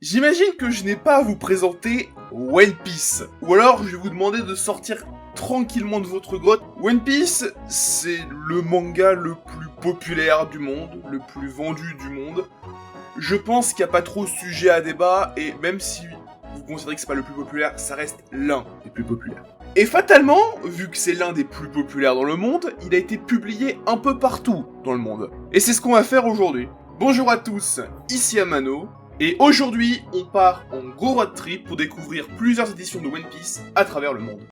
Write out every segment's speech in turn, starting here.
J'imagine que je n'ai pas à vous présenter One Piece. Ou alors je vais vous demander de sortir tranquillement de votre grotte. One Piece, c'est le manga le plus populaire du monde, le plus vendu du monde. Je pense qu'il n'y a pas trop de sujet à débat, et même si vous considérez que c'est pas le plus populaire, ça reste l'un des plus populaires. Et fatalement, vu que c'est l'un des plus populaires dans le monde, il a été publié un peu partout dans le monde. Et c'est ce qu'on va faire aujourd'hui. Bonjour à tous, ici Amano, et aujourd'hui, on part en gros road trip pour découvrir plusieurs éditions de One Piece à travers le monde.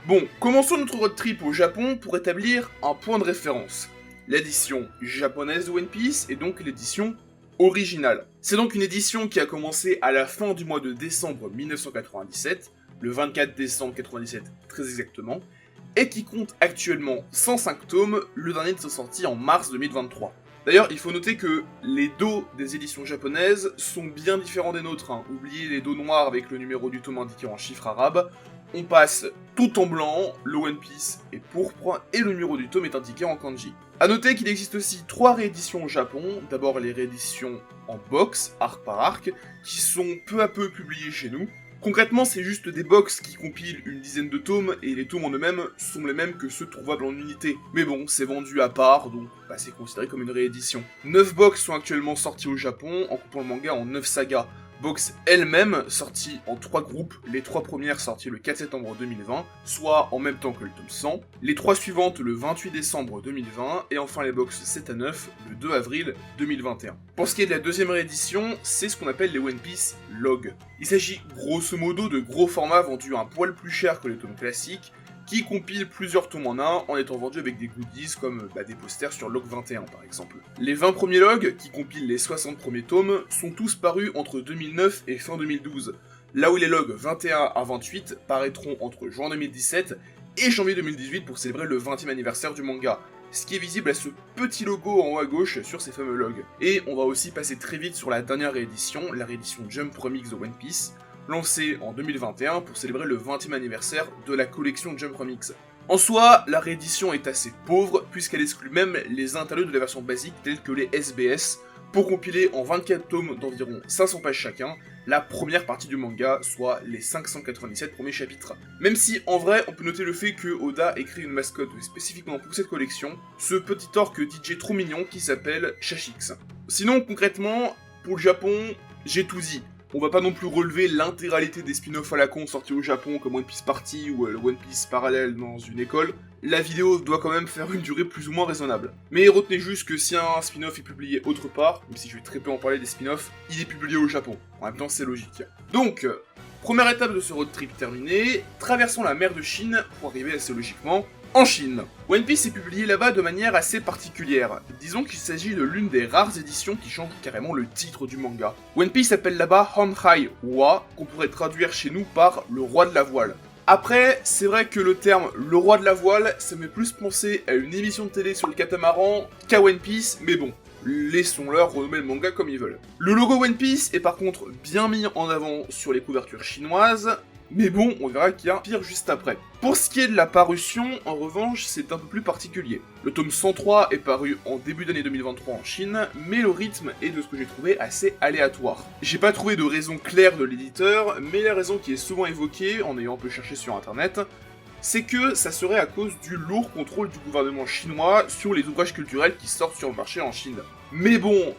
Bon, commençons notre road trip au Japon pour établir un point de référence. L'édition japonaise de One Piece est donc l'édition originale. C'est donc une édition qui a commencé à la fin du mois de décembre 1997, le 24 décembre 1997 très exactement, et qui compte actuellement 105 tomes, le dernier de sa sortie en mars 2023. D'ailleurs, il faut noter que les dos des éditions japonaises sont bien différents des nôtres. Oubliez les dos noirs avec le numéro du tome indiqué en chiffres arabes. On passe tout en blanc, le One Piece est pourpre et le numéro du tome est indiqué en kanji. A noter qu'il existe aussi 3 rééditions au Japon, d'abord les rééditions en box, arc par arc, qui sont peu à peu publiées chez nous. Concrètement, c'est juste des box qui compilent une dizaine de tomes, et les tomes en eux-mêmes sont les mêmes que ceux trouvables en unité. Mais bon, c'est vendu à part, donc c'est considéré comme une réédition. 9 box sont actuellement sortis au Japon, en coupant le manga en 9 sagas. Box elle-même sortie en 3 groupes, les 3 premières sorties le 4 septembre 2020, soit en même temps que le tome 100, les 3 suivantes le 28 décembre 2020, et enfin les box 7 à 9 le 2 avril 2021. Pour ce qui est de la deuxième réédition, c'est ce qu'on appelle les One Piece Log. Il s'agit grosso modo de gros formats vendus un poil plus cher que les tomes classiques, qui compile plusieurs tomes en un en étant vendus avec des goodies comme des posters sur Log 21 par exemple. Les 20 premiers logs, qui compilent les 60 premiers tomes, sont tous parus entre 2009 et fin 2012, là où les logs 21 à 28 paraîtront entre juin 2017 et janvier 2018 pour célébrer le 20e anniversaire du manga, ce qui est visible à ce petit logo en haut à gauche sur ces fameux logs. Et on va aussi passer très vite sur la dernière réédition, la réédition Jump Remix de One Piece, lancée en 2021 pour célébrer le 20e anniversaire de la collection Jump Remix. En soi, la réédition est assez pauvre, puisqu'elle exclut même les interludes de la version basique tels que les SBS, pour compiler en 24 tomes d'environ 500 pages chacun, la première partie du manga, soit les 597 premiers chapitres. Même si, en vrai, on peut noter le fait que Oda ait créé une mascotte spécifiquement pour cette collection, ce petit orque DJ trop mignon qui s'appelle Shashix. Sinon, concrètement, pour le Japon, j'ai tout dit. On va pas non plus relever l'intégralité des spin-offs à la con sortis au Japon comme One Piece Party ou le One Piece parallèle dans une école. La vidéo doit quand même faire une durée plus ou moins raisonnable. Mais retenez juste que si un spin-off est publié autre part, même si je vais très peu en parler des spin-offs, il est publié au Japon. En même temps, c'est logique. Donc, première étape de ce road trip terminée, traversons la mer de Chine pour arriver assez logiquement en Chine. One Piece est publié là-bas de manière assez particulière. Disons qu'il s'agit de l'une des rares éditions qui change carrément le titre du manga. One Piece s'appelle là-bas Honhai Wa, qu'on pourrait traduire chez nous par le roi de la voile. Après, c'est vrai que le terme le roi de la voile, ça me fait plus penser à une émission de télé sur le catamaran qu'à One Piece, mais bon, laissons-leur renommer le manga comme ils veulent. Le logo One Piece est par contre bien mis en avant sur les couvertures chinoises, mais bon, on verra qu'il y a pire juste après. Pour ce qui est de la parution, en revanche, c'est un peu plus particulier. Le tome 103 est paru en début d'année 2023 en Chine, mais le rythme est, de ce que j'ai trouvé, assez aléatoire. J'ai pas trouvé de raison claire de l'éditeur, mais la raison qui est souvent évoquée, en ayant un peu cherché sur internet, c'est que ça serait à cause du lourd contrôle du gouvernement chinois sur les ouvrages culturels qui sortent sur le marché en Chine. Mais bon,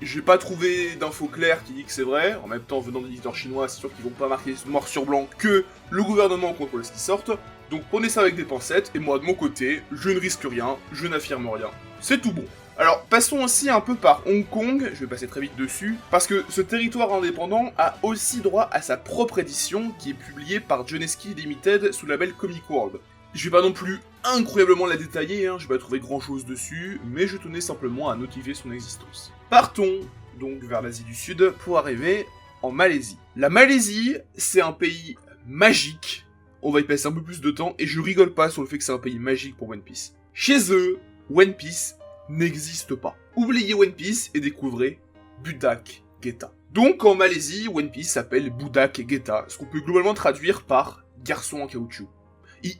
j'ai pas trouvé d'infos claires qui dit que c'est vrai. En même temps, venant d'éditeurs chinois, c'est sûr qu'ils vont pas marquer noir sur blanc que le gouvernement contrôle ce qui sort. Donc prenez ça avec des pincettes, et moi de mon côté, je ne risque rien, je n'affirme rien. C'est tout bon. Alors, passons aussi un peu par Hong Kong, je vais passer très vite dessus, parce que ce territoire indépendant a aussi droit à sa propre édition, qui est publiée par Jonesky Limited sous le label Comic World. Je vais pas non plus incroyablement la détailler, je vais pas trouver grand chose dessus, mais je tenais simplement à notifier son existence. Partons donc vers l'Asie du Sud pour arriver en Malaisie. La Malaisie, c'est un pays magique, on va y passer un peu plus de temps, et je rigole pas sur le fait que c'est un pays magique pour One Piece. Chez eux, One Piece n'existe pas. Oubliez One Piece et découvrez Budak Geta. Donc en Malaisie, One Piece s'appelle Budak Geta, ce qu'on peut globalement traduire par garçon en caoutchouc.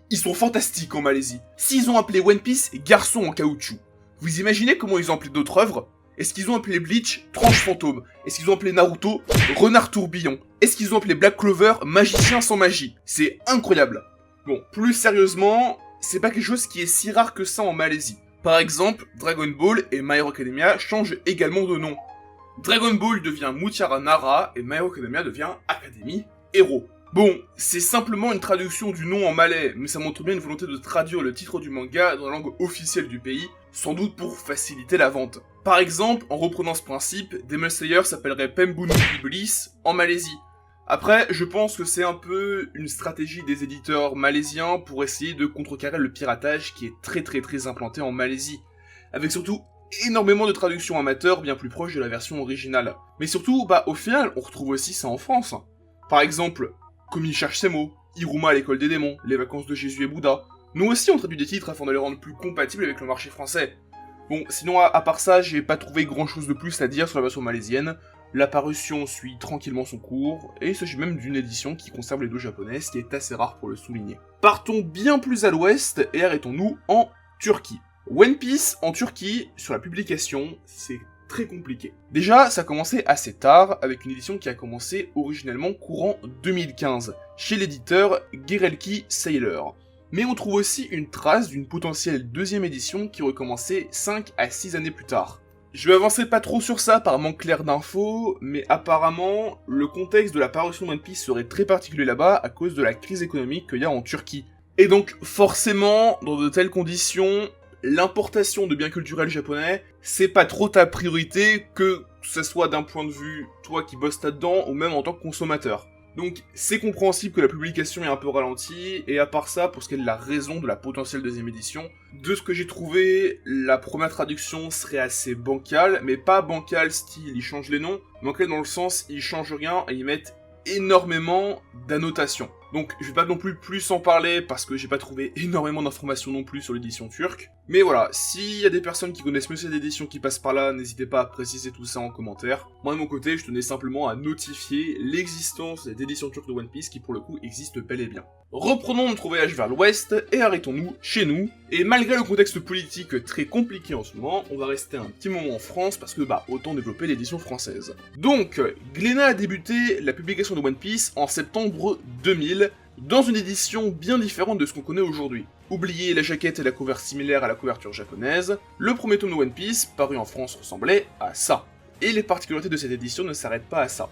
Ils sont fantastiques en Malaisie. S'ils ont appelé One Piece garçon en caoutchouc, Vous imaginez comment ils ont appelé d'autres œuvres? Est-ce qu'ils ont appelé Bleach Tranche Fantôme? Est-ce qu'ils ont appelé Naruto Renard Tourbillon? Est-ce qu'ils ont appelé Black Clover Magicien sans magie? C'est incroyable. Bon, plus sérieusement, c'est pas quelque chose qui est si rare que ça en Malaisie. Par exemple, Dragon Ball et My Hero Academia changent également de nom. Dragon Ball devient Mutiara Nara et My Hero Academia devient Academy Hero. Bon, c'est simplement une traduction du nom en malais, mais ça montre bien une volonté de traduire le titre du manga dans la langue officielle du pays, sans doute pour faciliter la vente. Par exemple, en reprenant ce principe, Demon Slayer s'appellerait Pembunu Iblis en Malaisie. Après, je pense que c'est un peu une stratégie des éditeurs malaisiens pour essayer de contrecarrer le piratage qui est très implanté en Malaisie, avec surtout énormément de traductions amateurs bien plus proches de la version originale. Mais surtout, au final, on retrouve aussi ça en France. Par exemple, Komi cherche ses mots, Iruma à l'école des démons, Les vacances de Jésus et Bouddha. Nous aussi on traduit des titres afin de les rendre plus compatibles avec le marché français. Bon, sinon à part ça, j'ai pas trouvé grand chose de plus à dire sur la version malaisienne. La parution suit tranquillement son cours, et il s'agit même d'une édition qui conserve les deux japonaises, ce qui est assez rare pour le souligner. Partons bien plus à l'ouest et arrêtons-nous en Turquie. One Piece en Turquie, sur la publication, c'est très compliqué. Déjà, ça a commencé assez tard, avec une édition qui a commencé originellement courant 2015, chez l'éditeur Gerelki Sailor. Mais on trouve aussi une trace d'une potentielle deuxième édition qui aurait commencé 5 à 6 années plus tard. Je vais avancer pas trop sur ça par manque clair d'infos, mais apparemment, le contexte de la parution de One Piece serait très particulier là-bas à cause de la crise économique qu'il y a en Turquie. Et donc, forcément, dans de telles conditions, l'importation de biens culturels japonais, c'est pas trop ta priorité, que ce soit d'un point de vue, toi qui bosses là-dedans, ou même en tant que consommateur. Donc, c'est compréhensible que la publication est un peu ralentie, et à part ça, pour ce qui est de la raison de la potentielle deuxième édition, de ce que j'ai trouvé, la première traduction serait assez bancale, mais pas bancale style ils changent les noms, bancale dans le sens ils changent rien et ils mettent énormément d'annotations. Donc je vais pas non plus en parler parce que j'ai pas trouvé énormément d'informations non plus sur l'édition turque. Mais voilà, s'il y a des personnes qui connaissent mieux cette édition qui passent par là, n'hésitez pas à préciser tout ça en commentaire. Moi de mon côté, je tenais simplement à notifier l'existence de l'édition turque de One Piece qui pour le coup existe bel et bien. Reprenons notre voyage vers l'ouest et arrêtons-nous chez nous. Et malgré le contexte politique très compliqué en ce moment, on va rester un petit moment en France parce que autant développer l'édition française. Donc, Glénat a débuté la publication de One Piece en septembre 2000, dans une édition bien différente de ce qu'on connaît aujourd'hui. Oubliez la jaquette et la couverture similaire à la couverture japonaise, le premier tome de One Piece, paru en France, ressemblait à ça. Et les particularités de cette édition ne s'arrêtent pas à ça.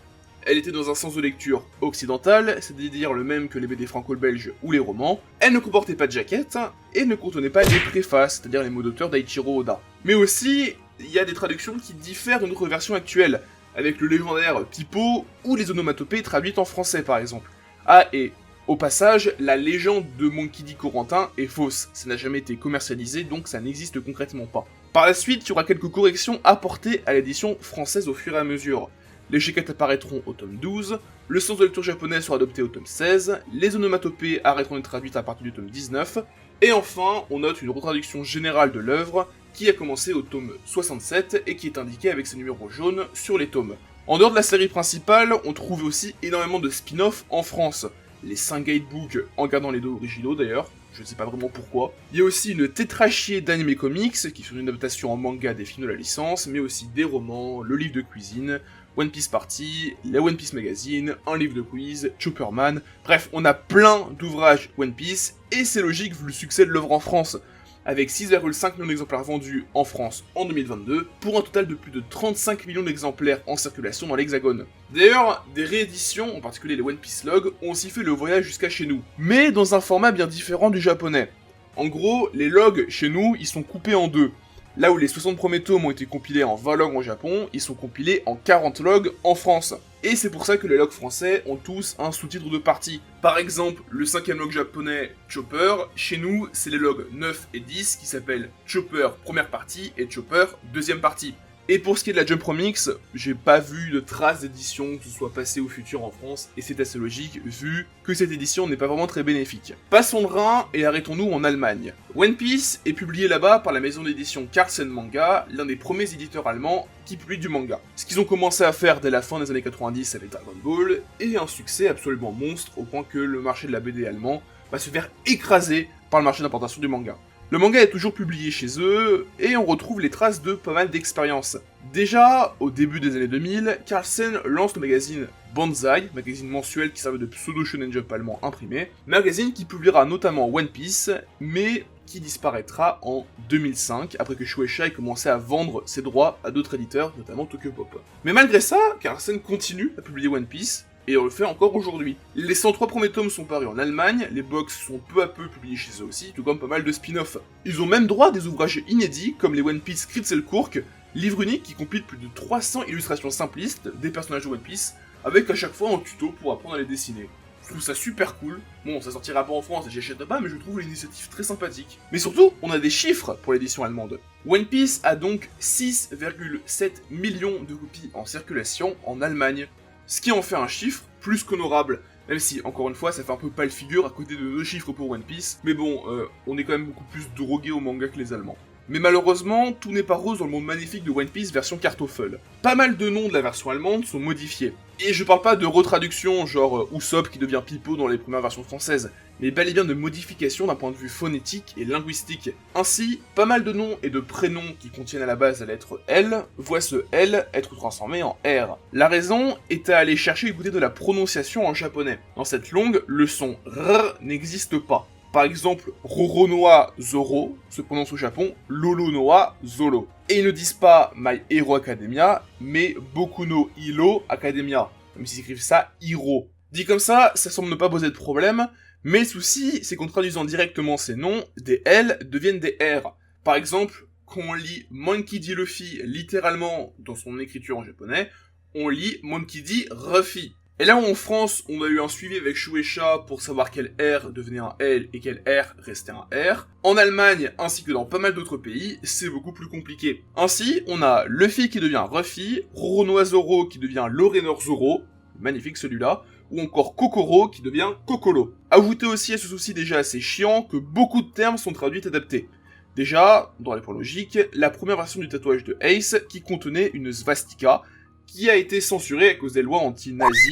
Elle était dans un sens de lecture occidental, c'est-à-dire le même que les BD franco-belges ou les romans. Elle ne comportait pas de jaquette, et ne contenait pas les préfaces, c'est-à-dire les mots d'auteur d'Eiichiro Oda. Mais aussi, il y a des traductions qui diffèrent de notre version actuelle, avec le légendaire Pipo ou les onomatopées traduites en français par exemple. Ah, et au passage, la légende de Monkey D. Corentin est fausse, ça n'a jamais été commercialisé donc ça n'existe concrètement pas. Par la suite, il y aura quelques corrections apportées à l'édition française au fur et à mesure. Les jaquettes apparaîtront au tome 12, le sens de lecture japonais sera adopté au tome 16, les onomatopées arrêteront d'être traduites à partir du tome 19, et enfin, on note une retraduction générale de l'œuvre qui a commencé au tome 67 et qui est indiquée avec ses numéros jaunes sur les tomes. En dehors de la série principale, on trouve aussi énormément de spin-off en France. Les 5 guidebooks en gardant les deux originaux d'ailleurs, je ne sais pas vraiment pourquoi. Il y a aussi une tétrachier d'anime comics qui sont une adaptation en manga des films de la licence, mais aussi des romans, le livre de cuisine, One Piece Party, la One Piece Magazine, un livre de quiz, Chopperman, bref, on a plein d'ouvrages One Piece, et c'est logique vu le succès de l'œuvre en France, avec 6,5 millions d'exemplaires vendus en France en 2022, pour un total de plus de 35 millions d'exemplaires en circulation dans l'Hexagone. D'ailleurs, des rééditions, en particulier les One Piece Log, ont aussi fait le voyage jusqu'à chez nous, mais dans un format bien différent du japonais. En gros, les logs chez nous, ils sont coupés en deux. Là où les 60 premiers tomes ont été compilés en 20 logs au Japon, ils sont compilés en 40 logs en France. Et c'est pour ça que les logs français ont tous un sous-titre de partie. Par exemple, le 5ème log japonais, Chopper, chez nous, c'est les logs 9 et 10 qui s'appellent Chopper première partie et Chopper deuxième partie. Et pour ce qui est de la Jump Remix, j'ai pas vu de traces d'édition qui soit passée au futur en France, et c'est assez logique vu que cette édition n'est pas vraiment très bénéfique. Passons le Rhin et arrêtons-nous en Allemagne. One Piece est publié là-bas par la maison d'édition Carlsen Manga, l'un des premiers éditeurs allemands qui publient du manga. Ce qu'ils ont commencé à faire dès la fin des années 90 avec Dragon Ball, et un succès absolument monstre au point que le marché de la BD allemand va se faire écraser par le marché d'importation du manga. Le manga est toujours publié chez eux, et on retrouve les traces de pas mal d'expériences. Déjà, au début des années 2000, Carlsen lance le magazine Banzai, magazine mensuel qui servait de pseudo shonen jump allemand imprimé, magazine qui publiera notamment One Piece, mais qui disparaîtra en 2005, après que Shueisha ait commencé à vendre ses droits à d'autres éditeurs, notamment Tokyopop. Mais malgré ça, Carlsen continue à publier One Piece, et on le fait encore aujourd'hui. Les 103 premiers tomes sont parus en Allemagne, les box sont peu à peu publiés chez eux aussi, tout comme pas mal de spin-offs. Ils ont même droit à des ouvrages inédits, comme les One Piece Kritzelkurk, livre unique qui compile plus de 300 illustrations simplistes des personnages de One Piece, avec à chaque fois un tuto pour apprendre à les dessiner. Je trouve ça super cool. Bon, ça sortira pas en France et j'y achète pas, mais je trouve l'initiative très sympathique. Mais surtout, on a des chiffres pour l'édition allemande. One Piece a donc 6,7 millions de copies en circulation en Allemagne, ce qui en fait un chiffre plus qu'honorable. Même si, encore une fois, ça fait un peu pâle figure à côté de 2 chiffres pour One Piece, mais bon, on est quand même beaucoup plus drogué au manga que les Allemands. Mais malheureusement, tout n'est pas rose dans le monde magnifique de One Piece version Kartoffel. Pas mal de noms de la version allemande sont modifiés. Et je parle pas de retraduction, genre Usopp qui devient Pipo dans les premières versions françaises, mais bel et bien de modification d'un point de vue phonétique et linguistique. Ainsi, pas mal de noms et de prénoms qui contiennent à la base la lettre L voient ce L être transformé en R. La raison est à aller chercher du côté de la prononciation en japonais. Dans cette langue, le son R n'existe pas. Par exemple, Roronoa Zoro se prononce au Japon Lolonoa Zolo. Et ils ne disent pas My Hero Academia, mais Boku no Hero Academia. Même s'ils écrivent ça Hiro. Dit comme ça semble ne pas poser de problème, mais le souci, c'est qu'en traduisant directement ces noms, des L deviennent des R. Par exemple, quand on lit Monkey D. Luffy littéralement dans son écriture en japonais, on lit Monkey D. Ruffy. Et là où en France, on a eu un suivi avec Shueisha pour savoir quel R devenait un L et quel R restait un R, en Allemagne ainsi que dans pas mal d'autres pays, c'est beaucoup plus compliqué. Ainsi, on a Luffy qui devient Ruffy, Roronoa Zoro qui devient Lorenor Zoro, magnifique celui-là, ou encore Kokoro qui devient Kokoro. Ajoutez aussi à ce souci déjà assez chiant que beaucoup de termes sont traduits et adaptés. Déjà, dans les points logiques, la première version du tatouage de Ace qui contenait une svastika, qui a été censuré à cause des lois anti-nazis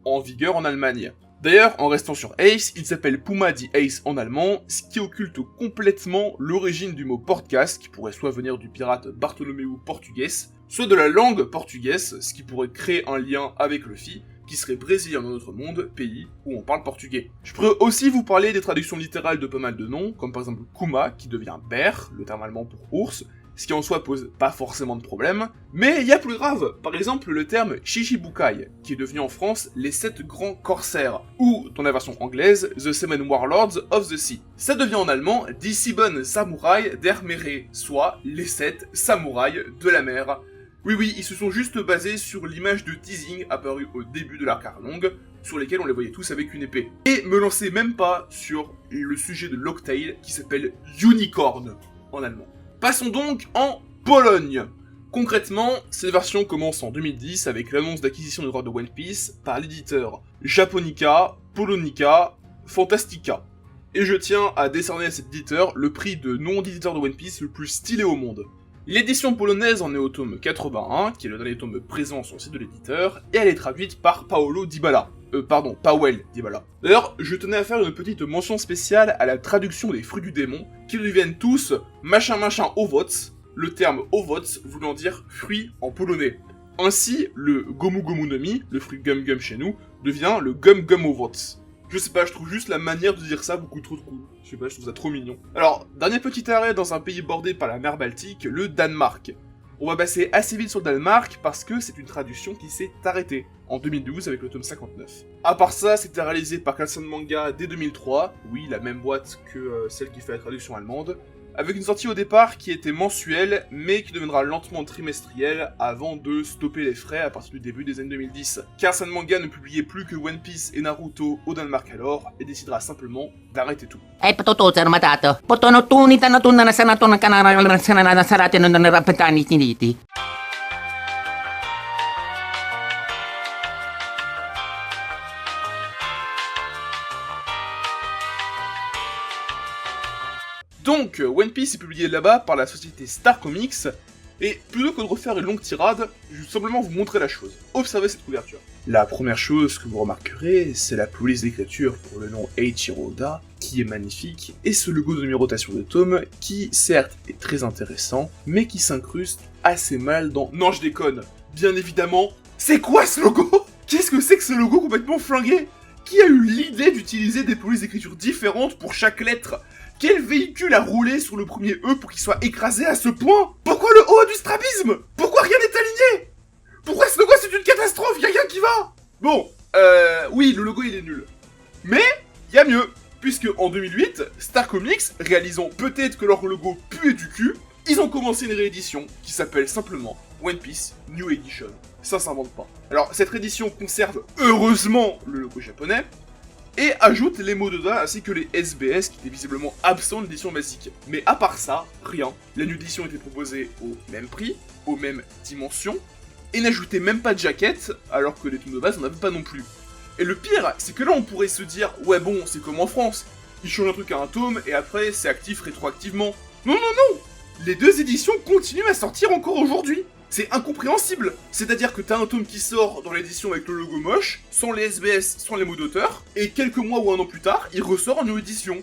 en vigueur en Allemagne. D'ailleurs, en restant sur Ace, il s'appelle Puma dit Ace en allemand, ce qui occulte complètement l'origine du mot podcast, qui pourrait soit venir du pirate Bartholomew portugais, soit de la langue portugaise, ce qui pourrait créer un lien avec Luffy, qui serait brésilien dans notre monde, pays où on parle portugais. Je pourrais aussi vous parler des traductions littérales de pas mal de noms, comme par exemple Kuma, qui devient bear, le terme allemand pour ours, ce qui en soi pose pas forcément de problème, mais il y a plus grave, par exemple le terme Shichibukai, qui est devenu en France les 7 grands corsaires, ou, dans la version anglaise, The Seven Warlords of the Sea. Ça devient en allemand Die Sieben Samurai der Meere, soit les 7 samouraïs de la mer. Oui, ils se sont juste basés sur l'image de teasing apparue au début de l'arc Arlong, sur lesquels on les voyait tous avec une épée. Et me lancez même pas sur le sujet de Locktail, qui s'appelle Unicorn, en allemand. Passons donc en Pologne. Concrètement, cette version commence en 2010 avec l'annonce d'acquisition des droits de One Piece par l'éditeur Japonica, Polonica, Fantastica. Et je tiens à décerner à cet éditeur le prix de nom d'éditeur de One Piece le plus stylé au monde. L'édition polonaise en est au tome 81, qui est le dernier tome présent sur le site de l'éditeur, et elle est traduite par Powell Dybala. D'ailleurs, je tenais à faire une petite mention spéciale à la traduction des fruits du démon, qui deviennent tous machin owoc, le terme owoc voulant dire fruit en polonais. Ainsi, le gomu gomu no mi, le fruit gum gum chez nous, devient le gum gum owoc. Je sais pas, je trouve juste la manière de dire ça beaucoup trop cool. Je sais pas, je trouve ça trop mignon. Alors, dernier petit arrêt dans un pays bordé par la mer Baltique, le Danemark. On va passer assez vite sur le Danemark parce que c'est une traduction qui s'est arrêtée en 2012 avec le tome 59. À part ça, c'était réalisé par Carlsen Manga dès 2003, oui, la même boîte que celle qui fait la traduction allemande, avec une sortie au départ qui était mensuelle, mais qui deviendra lentement trimestrielle avant de stopper les frais à partir du début des années 2010. Carlsen Manga ne publiait plus que One Piece et Naruto au Danemark alors, et décidera simplement d'arrêter tout. Donc, One Piece est publié là-bas par la société Star Comics, Et plutôt que de refaire une longue tirade, je vais tout simplement vous montrer la chose. Observez cette couverture. La première chose que vous remarquerez, c'est la police d'écriture pour le nom Eiichiro Oda, qui est magnifique, et ce logo de numérotation de tome, qui certes est très intéressant, mais qui s'incruste assez mal dans... Non, je déconne. Bien évidemment, c'est quoi ce logo? Qu'est-ce que c'est que ce logo complètement flingué? Qui a eu l'idée d'utiliser des polices d'écriture différentes pour chaque lettre? Quel véhicule a roulé sur le premier E pour qu'il soit écrasé à ce point? Pourquoi le O a du strabisme? Pourquoi rien n'est aligné? Pourquoi ce logo c'est une catastrophe? Y'a rien qui va? Bon, oui, le logo il est nul. Mais, y a mieux, puisque en 2008, Star Comics, réalisant peut-être que leur logo puait du cul, ils ont commencé une réédition qui s'appelle simplement One Piece New Edition. Ça s'invente pas. Alors, cette réédition conserve heureusement le logo japonais, et ajoute les mots d'Oda ainsi que les SBS qui étaient visiblement absents de l'édition basique. Mais à part ça, rien. La New Edition était proposée au même prix, aux mêmes dimensions, et n'ajoutait même pas de jaquette, alors que les tomes de base n'en avaient pas non plus. Et le pire, c'est que là on pourrait se dire, ouais bon, c'est comme en France, ils changent un truc à un tome, et après c'est actif rétroactivement. Non, non, non! Les deux éditions continuent à sortir encore aujourd'hui. C'est incompréhensible. C'est-à-dire que t'as un tome qui sort dans l'édition avec le logo moche, sans les SBS, sans les mots d'auteur, et quelques mois ou un an plus tard, il ressort en new édition.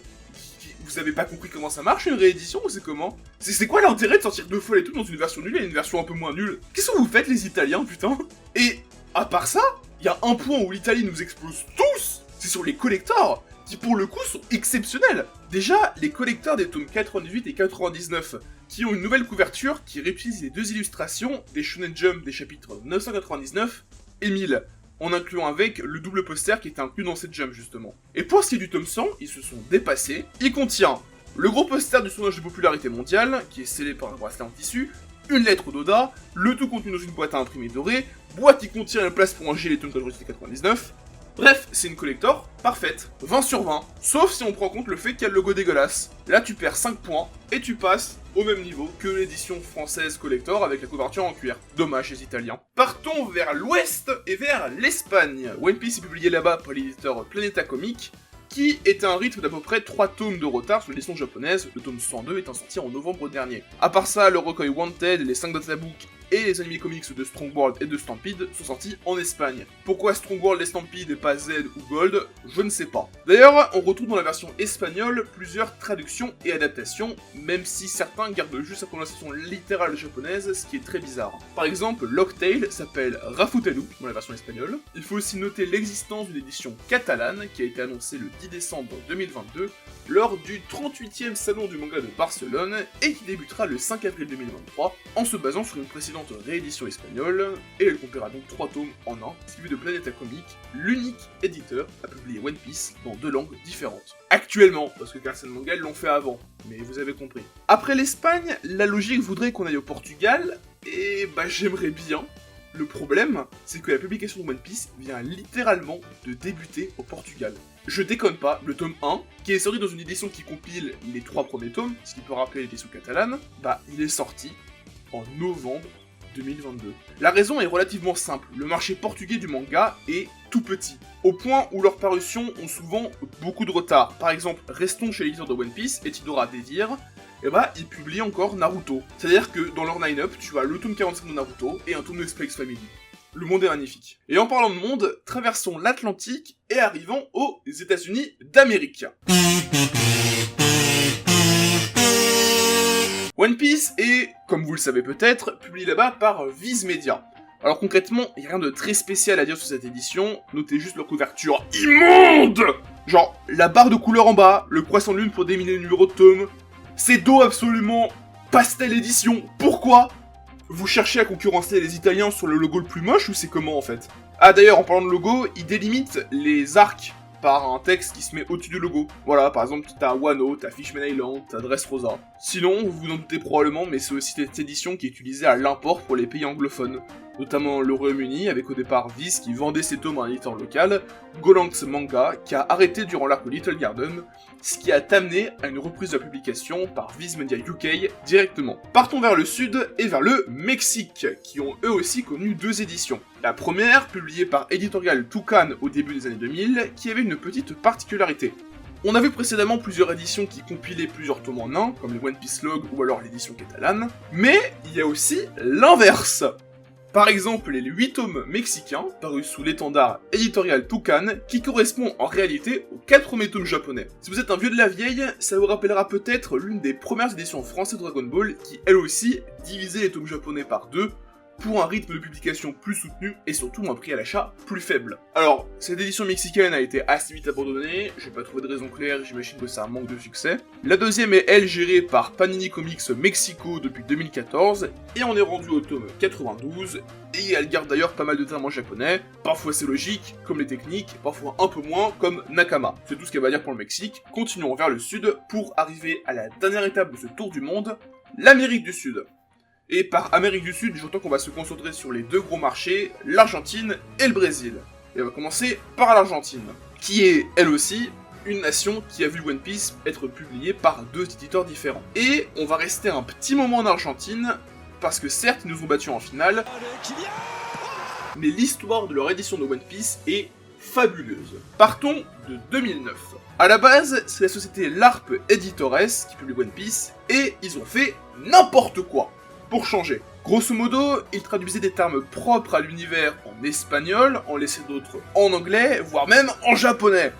Vous avez pas compris comment ça marche une réédition ou c'est comment? C'est quoi l'intérêt de sortir deux fois les trucs dans une version nulle et une version un peu moins nulle? Qu'est-ce que vous faites les Italiens, putain? Et à part ça, il y a un point où l'Italie nous explose tous, c'est sur les collectors, qui pour le coup sont exceptionnels. Déjà, les collecteurs des tomes 98 et 99, qui ont une nouvelle couverture qui réutilise les deux illustrations des Shonen Jump des chapitres 999 et 1000, en incluant avec le double poster qui était inclus dans cette Jump justement. Et pour ce qui est du tome 100, ils se sont dépassés. Il contient le gros poster du sondage de popularité mondiale, qui est scellé par un bracelet en tissu, une lettre d'Oda, le tout contenu dans une boîte à imprimer dorée, boîte qui contient la place pour ranger les tomes 98 et 99. Bref, c'est une collector parfaite, 20 sur 20, sauf si on prend en compte le fait qu'il y a le logo dégueulasse. Là tu perds 5 points, et tu passes au même niveau que l'édition française collector avec la couverture en cuir. Dommage les Italiens. Partons vers l'ouest et vers l'Espagne. One Piece est publié là-bas par l'éditeur Planeta Comics, qui est à un rythme d'à peu près 3 tomes de retard sur l'édition japonaise, le tome 102 étant sorti en novembre dernier. À part ça, le recueil Wanted, les 5 databooks et les animés comics de Strong World et de Stampede sont sortis en Espagne. Pourquoi Strong World et Stampede et pas Z ou Gold, je ne sais pas. D'ailleurs, on retrouve dans la version espagnole plusieurs traductions et adaptations, même si certains gardent juste sa prononciation littérale japonaise, ce qui est très bizarre. Par exemple, Locktail s'appelle Rafutelu dans la version espagnole. Il faut aussi noter l'existence d'une édition catalane qui a été annoncée le 10 décembre 2022 lors du 38e salon du manga de Barcelone et qui débutera le 5 avril 2023 en se basant sur une précédente réédition espagnole, et elle compilera donc 3 tomes en un, suivi de Planeta Comics, l'unique éditeur à publier One Piece dans 2 langues différentes. Actuellement, parce que Carlsen Manga l'ont fait avant, mais vous avez compris. Après l'Espagne, la logique voudrait qu'on aille au Portugal, et bah j'aimerais bien. Le problème, c'est que la publication de One Piece vient littéralement de débuter au Portugal. Je déconne pas, le tome 1, qui est sorti dans une édition qui compile les 3 premiers tomes, ce qui peut rappeler l'édition catalane, bah il est sorti en novembre 2022. La raison est relativement simple, le marché portugais du manga est tout petit, au point où leurs parutions ont souvent beaucoup de retard. Par exemple, restons chez l'éditeur de One Piece, et Tidora Dédire, et bah ils publient encore Naruto. C'est-à-dire que dans leur line-up, tu as le tome 45 de Naruto et un tome de Spy X Family. Le monde est magnifique. Et en parlant de monde, traversons l'Atlantique et arrivons aux États-Unis d'Amérique. One Piece est, comme vous le savez peut-être, publié là-bas par Viz Media. Alors concrètement, il n'y a rien de très spécial à dire sur cette édition, notez juste leur couverture immonde. Genre, la barre de couleur en bas, le croissant de lune pour déminer le numéro de tome, c'est dos absolument pastel édition. Pourquoi ? Vous cherchez à concurrencer les Italiens sur le logo le plus moche ou c'est comment en fait ? Ah d'ailleurs, en parlant de logo, ils délimitent les arcs par un texte qui se met au-dessus du logo. Voilà, par exemple, t'as Wano, t'as Fishman Island, t'as Dressrosa. Sinon, vous vous en doutez probablement, mais c'est aussi cette édition qui est utilisée à l'import pour les pays anglophones. Notamment le Royaume-Uni, avec au départ Viz qui vendait ses tomes à un éditeur local, Golanx Manga qui a arrêté durant l'arc Little Garden, ce qui a amené à une reprise de la publication par Viz Media UK directement. Partons vers le sud et vers le Mexique, qui ont eux aussi connu 2 éditions. La première, publiée par Editorial Toucan au début des années 2000, qui avait une petite particularité. On a vu précédemment plusieurs éditions qui compilaient plusieurs tomes en un, comme les One Piece Log ou alors l'édition Catalan, mais il y a aussi l'inverse. Par exemple, les 8 tomes mexicains, parus sous l'étendard éditorial Toucan, qui correspond en réalité aux 4 premiers tomes japonais. Si vous êtes un vieux de la vieille, ça vous rappellera peut-être l'une des premières éditions françaises de Dragon Ball, qui elle aussi divisait les tomes japonais par 2, pour un rythme de publication plus soutenu et surtout un prix à l'achat plus faible. Alors, cette édition mexicaine a été assez vite abandonnée, j'ai pas trouvé de raison claire, j'imagine que c'est un manque de succès. La deuxième est elle gérée par Panini Comics Mexico depuis 2014, et on est rendu au tome 92, et elle garde d'ailleurs pas mal de termes en japonais, parfois c'est logique, comme les techniques, parfois un peu moins, comme Nakama. C'est tout ce qu'elle va dire pour le Mexique. Continuons vers le sud pour arriver à la dernière étape de ce tour du monde, l'Amérique du Sud. Et par Amérique du Sud, j'entends qu'on va se concentrer sur les deux gros marchés, l'Argentine et le Brésil. Et on va commencer par l'Argentine, qui est, elle aussi, une nation qui a vu One Piece être publié par 2 éditeurs différents. Et on va rester un petit moment en Argentine, parce que certes, ils nous ont battus en finale, mais l'histoire de leur édition de One Piece est fabuleuse. Partons de 2009. À la base, c'est la société LARP Editores qui publie One Piece, et ils ont fait n'importe quoi pour changer. Grosso modo, ils traduisaient des termes propres à l'univers en espagnol, en laissaient d'autres en anglais, voire même en japonais.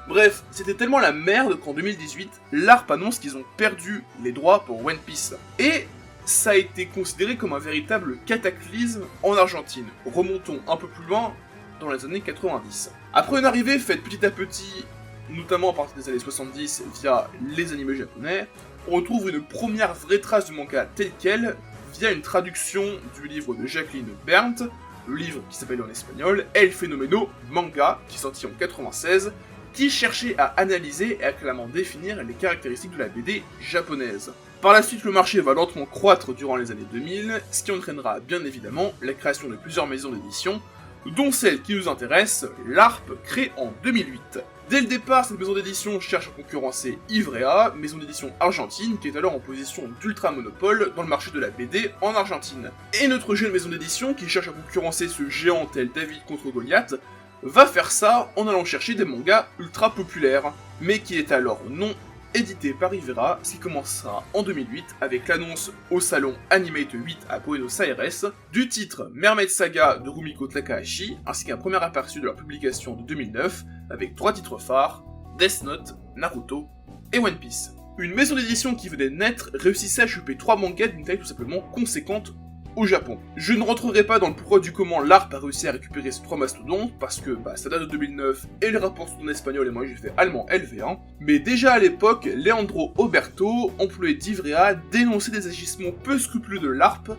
Bref, c'était tellement la merde qu'en 2018, l'ARP annonce qu'ils ont perdu les droits pour One Piece. Et ça a été considéré comme un véritable cataclysme en Argentine. Remontons un peu plus loin, dans les années 90. Après une arrivée faite petit à petit, notamment à partir des années 70 via les animés japonais, on retrouve une première vraie trace du manga tel quel, via une traduction du livre de Jacqueline Berndt, le livre qui s'appelle en espagnol El Fenomeno Manga, qui est sorti en 96, qui cherchait à analyser et à clairement définir les caractéristiques de la BD japonaise. Par la suite, le marché va lentement croître durant les années 2000, ce qui entraînera bien évidemment la création de plusieurs maisons d'édition, dont celle qui nous intéresse, l'ARP, créée en 2008. Dès le départ, cette maison d'édition cherche à concurrencer Ivrea, maison d'édition argentine, qui est alors en position d'ultra-monopole dans le marché de la BD en Argentine. Et notre jeune maison d'édition, qui cherche à concurrencer ce géant tel David contre Goliath, va faire ça en allant chercher des mangas ultra populaires, mais qui est alors non édité par Ivrea, ce qui commencera en 2008 avec l'annonce au salon Animate 8 à Buenos Aires du titre Mermaid Saga de Rumiko Takahashi, ainsi qu'un premier aperçu de leur publication de 2009 avec 3 titres phares, Death Note, Naruto et One Piece. Une maison d'édition qui venait de naître réussissait à choper 3 mangas d'une taille tout simplement conséquente au Japon. Je ne rentrerai pas dans le pourquoi du comment l'ARP a réussi à récupérer ces 3 mastodontes, parce que ça date de 2009 et les rapports sont en espagnol et moi j'ai fait allemand LV1, mais déjà à l'époque, Leandro Oberto, employé d'Ivrea, dénonçait des agissements peu scrupuleux de l'ARP,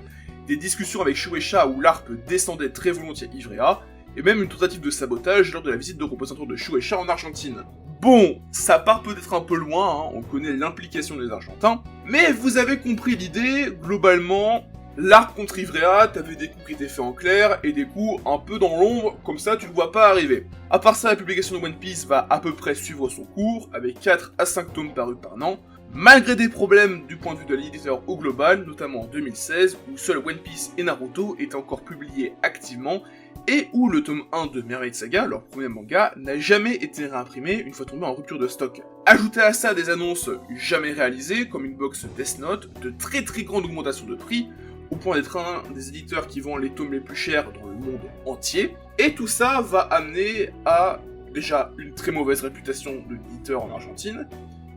des discussions avec Shueisha où l'ARP descendait très volontiers Ivrea, et même une tentative de sabotage lors de la visite de représentants de Shueisha en Argentine. Bon, ça part peut-être un peu loin, on connaît l'implication des Argentins, mais vous avez compris l'idée, globalement, l'ARP contre Ivrea, t'avais des coups qui étaient faits en clair, et des coups un peu dans l'ombre, comme ça tu le vois pas arriver. À part ça, la publication de One Piece va à peu près suivre son cours, avec 4 à 5 tomes parus par an, malgré des problèmes du point de vue de l'éditeur au global, notamment en 2016, où seul One Piece et Naruto étaient encore publiés activement, et où le tome 1 de Mermaid Saga, leur premier manga, n'a jamais été réimprimé une fois tombé en rupture de stock. Ajoutez à ça des annonces jamais réalisées, comme une box Death Note, de très grandes augmentations de prix, au point d'être un des éditeurs qui vend les tomes les plus chers dans le monde entier, et tout ça va amener à, déjà, une très mauvaise réputation de l'éditeur en Argentine,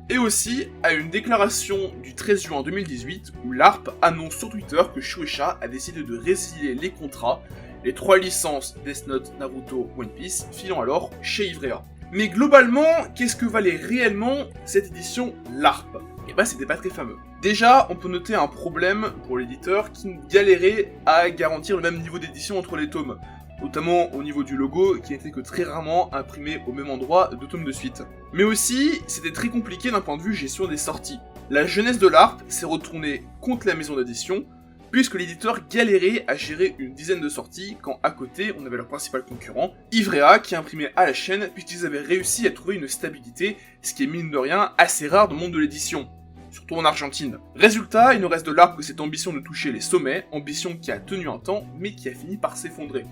et aussi à une déclaration du 13 juin 2018 où l'ARP annonce sur Twitter que Shueisha a décidé de résilier les contrats, les 3 licences Death Note, Naruto, One Piece, filant alors chez Ivrea. Mais globalement, qu'est-ce que valait réellement cette édition LARP ? Et c'était pas très fameux. Déjà, on peut noter un problème pour l'éditeur qui galérait à garantir le même niveau d'édition entre les tomes, notamment au niveau du logo qui n'était que très rarement imprimé au même endroit 2 tomes de suite. Mais aussi, c'était très compliqué d'un point de vue gestion des sorties. La jeunesse de l'ARP s'est retournée contre la maison d'édition, puisque l'éditeur galérait à gérer une dizaine de sorties, quand à côté on avait leur principal concurrent, Ivrea, qui imprimait à la chaîne, puisqu'ils avaient réussi à trouver une stabilité, ce qui est mine de rien assez rare dans le monde de l'édition, surtout en Argentine. Résultat, il ne reste de l'ARP que cette ambition de toucher les sommets, ambition qui a tenu un temps, mais qui a fini par s'effondrer.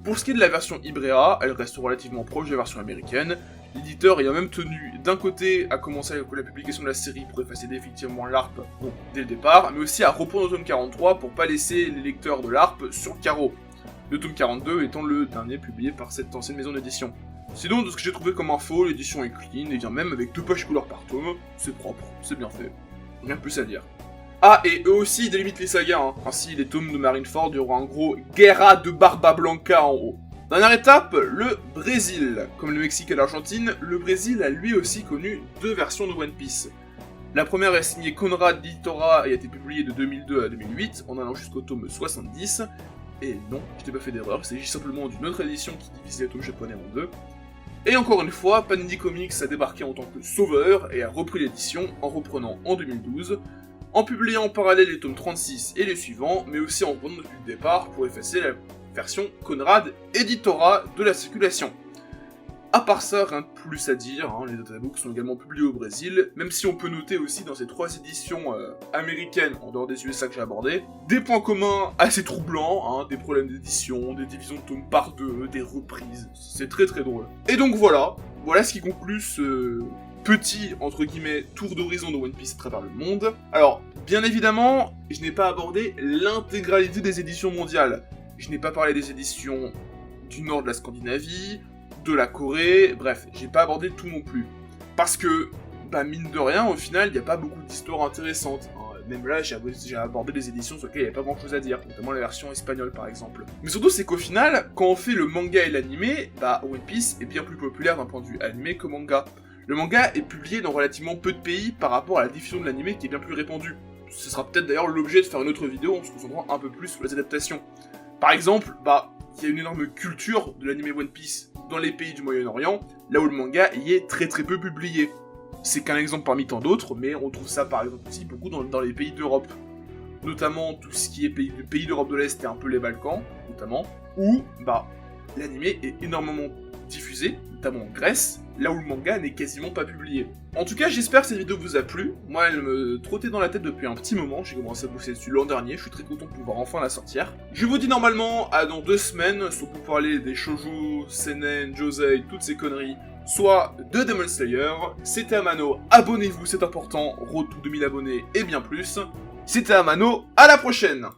Pour ce qui est de la version Ivrea, elle reste relativement proche de la version américaine, l'éditeur ayant même tenu d'un côté à commencer avec la publication de la série pour effacer définitivement l'ARP dès le départ, mais aussi à reprendre le tome 43 pour pas laisser les lecteurs de l'ARP sur le carreau. Le tome 42 étant le dernier publié par cette ancienne maison d'édition. Sinon, de ce que j'ai trouvé comme info, l'édition est clean et vient même avec 2 pages couleur par tome, c'est propre, c'est bien fait, rien de plus à dire. Ah, et eux aussi ils délimitent les sagas, hein. Ainsi les tomes de Marineford, il y aura un gros Guerra de Barba Blanca en haut. Dernière étape, le Brésil. Comme le Mexique et l'Argentine, le Brésil a lui aussi connu 2 versions de One Piece. La première est signée Conrad Editora et a été publiée de 2002 à 2008, en allant jusqu'au tome 70. Et non, je n'ai pas fait d'erreur, il s'agit simplement d'une autre édition qui divise les tomes japonais en 2. Et encore une fois, Panini Comics a débarqué en tant que sauveur et a repris l'édition en reprenant en 2012, en publiant en parallèle les tomes 36 et les suivants, mais aussi en reprenant depuis le départ pour effacer la version Conrad Editora de la circulation. A part ça, rien de plus à dire, hein, les databooks sont également publiés au Brésil, même si on peut noter aussi dans ces 3 éditions américaines, en dehors des USA que j'ai abordées, des points communs assez troublants, hein, des problèmes d'édition, des divisions de tomes par 2, des reprises, c'est très très drôle. Et donc voilà ce qui conclut ce petit, entre guillemets, tour d'horizon de One Piece à travers le monde. Alors, bien évidemment, je n'ai pas abordé l'intégralité des éditions mondiales. Je n'ai pas parlé des éditions du nord de la Scandinavie, de la Corée, bref, j'ai pas abordé tout non plus. Parce que, mine de rien, au final, il n'y a pas beaucoup d'histoires intéressantes. Hein. Même là, j'ai abordé des éditions sur lesquelles il n'y avait pas grand chose à dire, notamment la version espagnole par exemple. Mais surtout, c'est qu'au final, quand on fait le manga et l'animé, One Piece est bien plus populaire d'un point de vue animé que manga. Le manga est publié dans relativement peu de pays par rapport à la diffusion de l'animé qui est bien plus répandue. Ce sera peut-être d'ailleurs l'objet de faire une autre vidéo, on se concentrera un peu plus sur les adaptations. Par exemple, il y a une énorme culture de l'anime One Piece dans les pays du Moyen-Orient, là où le manga y est très très peu publié. C'est qu'un exemple parmi tant d'autres, mais on trouve ça par exemple aussi beaucoup dans les pays d'Europe. Notamment tout ce qui est pays d'Europe de l'Est et un peu les Balkans, notamment, où l'anime est énormément diffusé, notamment en Grèce, là où le manga n'est quasiment pas publié. En tout cas, j'espère que cette vidéo vous a plu. Moi, elle me trottait dans la tête depuis un petit moment. J'ai commencé à bosser dessus l'an dernier. Je suis très content de pouvoir enfin la sortir. Je vous dis normalement à dans 2 semaines, soit pour parler des shoujo, seinen, josei, toutes ces conneries, soit de Demon Slayer. C'était Amano. Abonnez-vous, c'est important. Road to 2000 abonnés et bien plus. C'était Amano. À la prochaine!